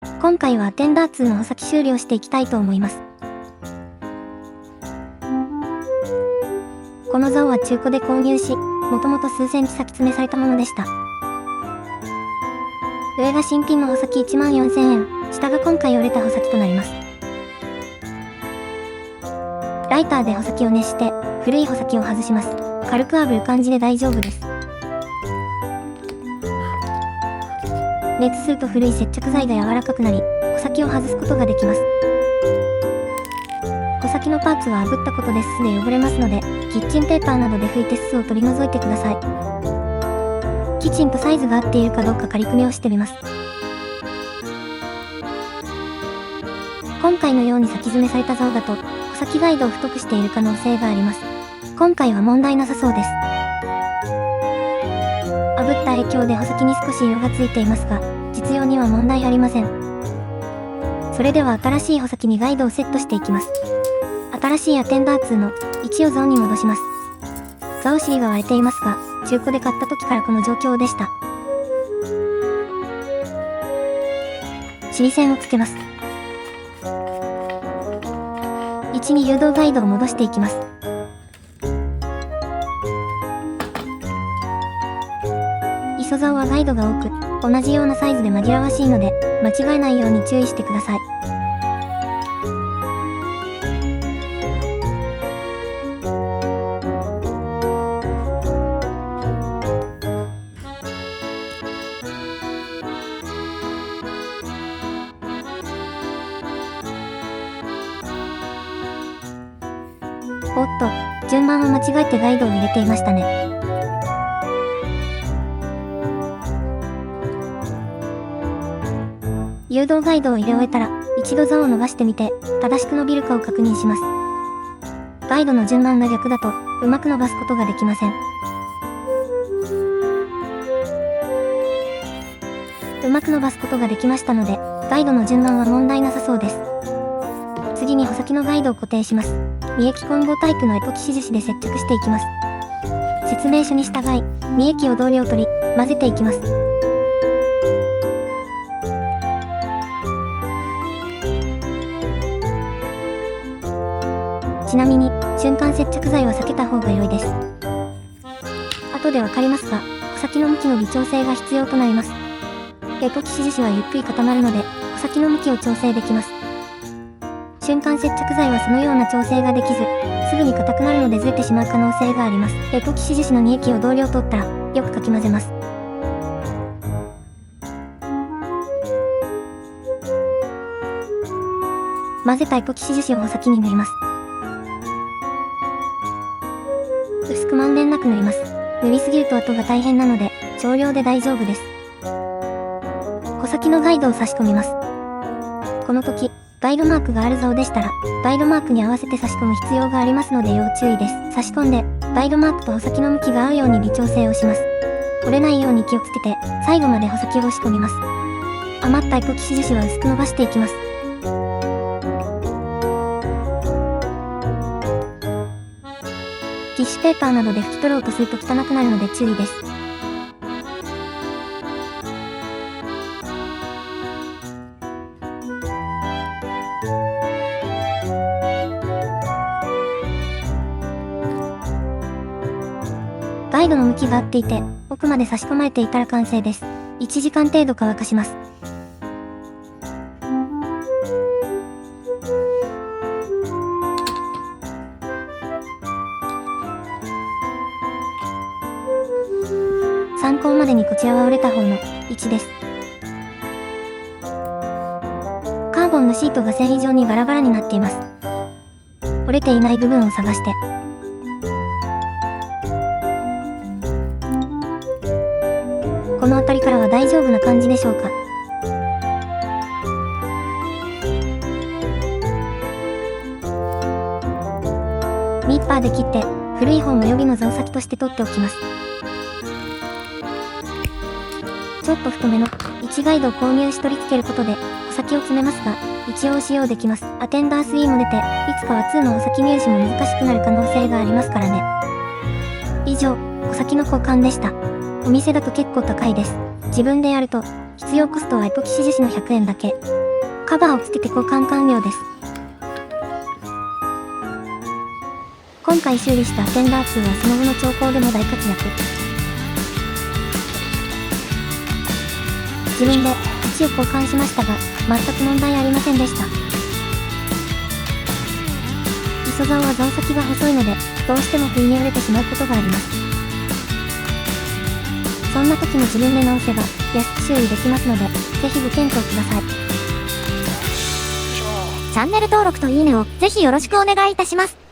今回はアテンダー2の穂先終了していきたいと思います。この竿は中古で購入し、もともと数センチ先詰めされたものでした。上が新品の穂先14,000円、下が今回折れた穂先となります。ライターで穂先を熱して、古い穂先を外します。軽く炙る感じで大丈夫です。熱すると古い接着剤が柔らかくなり、穂先を外すことができます。穂先のパーツは炙ったことでススで汚れますので、キッチンペーパーなどで拭いてススを取り除いてください。きちんとサイズが合っているかどうか仮組みをしてみます。今回のように先詰めされた竿だと、穂先ガイドを太くしている可能性があります。今回は問題なさそうです。炙った影響で穂先に少し色がついていますが、実用には問題ありません。それでは新しい穂先にガイドをセットしていきます。新しいアテンダー2の位置を竿に戻します。竿尻が割れていますが、中古で買った時からこの状況でした。尻線をつけます。位置に誘導ガイドを戻していきます。磯竿はガイドが多く、同じようなサイズで紛らわしいので、間違えないように注意してください。おっと、順番を間違えてガイドを入れていましたね。誘導ガイドを入れ終えたら、一度竿を伸ばしてみて、正しく伸びるかを確認します。ガイドの順番が逆だと、うまく伸ばすことができません。うまく伸ばすことができましたので、ガイドの順番は問題なさそうです。次に穂先のガイドを固定します。三液混合タイプのエポキシ樹脂で接着していきます。説明書に従い、三液を同量取り、混ぜていきます。ちなみに、瞬間接着剤は避けた方が良いです。後でわかりますが、穂先の向きの微調整が必要となります。エポキシ樹脂はゆっくり固まるので、穂先の向きを調整できます。瞬間接着剤はそのような調整ができず、すぐに硬くなるのでずれてしまう可能性があります。エポキシ樹脂の二液を同量取ったら、よくかき混ぜます。混ぜたエポキシ樹脂を穂先に塗ります。薄くまんべんなく塗ります。塗りすぎると後が大変なので、少量で大丈夫です。穂先のガイドを差し込みます。この時、ガイドマークがある竿でしたら、ガイドマークに合わせて差し込む必要がありますので要注意です。差し込んで、ガイドマークと穂先の向きが合うように微調整をします。折れないように気をつけて、最後まで穂先を押し込みます。余ったエポキシ樹脂は薄く伸ばしていきます。ティッシュペーパーなどで拭き取ろうとすると汚くなるので注意です。ガイドの向きが合っていて、奥まで差し込まれていたら完成です。1時間程度乾かします。参考までにこちらは折れた方の位置です。カーボンのシートが繊維状にバラバラになっています。折れていない部分を探して、この辺りからは大丈夫な感じでしょうか。ニッパーで切って、古い方の予備の竿先として取っておきます。ちょっと太めの1ガイドを購入し取り付けることで、穂先を詰めますが、一応使用できます。アテンダー3も出て、いつかは2の穂先入手も難しくなる可能性がありますからね。以上、穂先の交換でした。お店だと結構高いです。自分でやると、必要コストはエポキシ樹脂の100円だけ。カバーをつけて交換完了です。今回修理したアテンダー2はその後の調光でも大活躍。自分で1を交換しましたが、全く問題ありませんでした。磯竿は竿先が細いので、どうしても不意に折れてしまうことがあります。そんな時も自分で直せば、安く修理できますので、ぜひご検討ください。チャンネル登録といいねをぜひよろしくお願いいたします。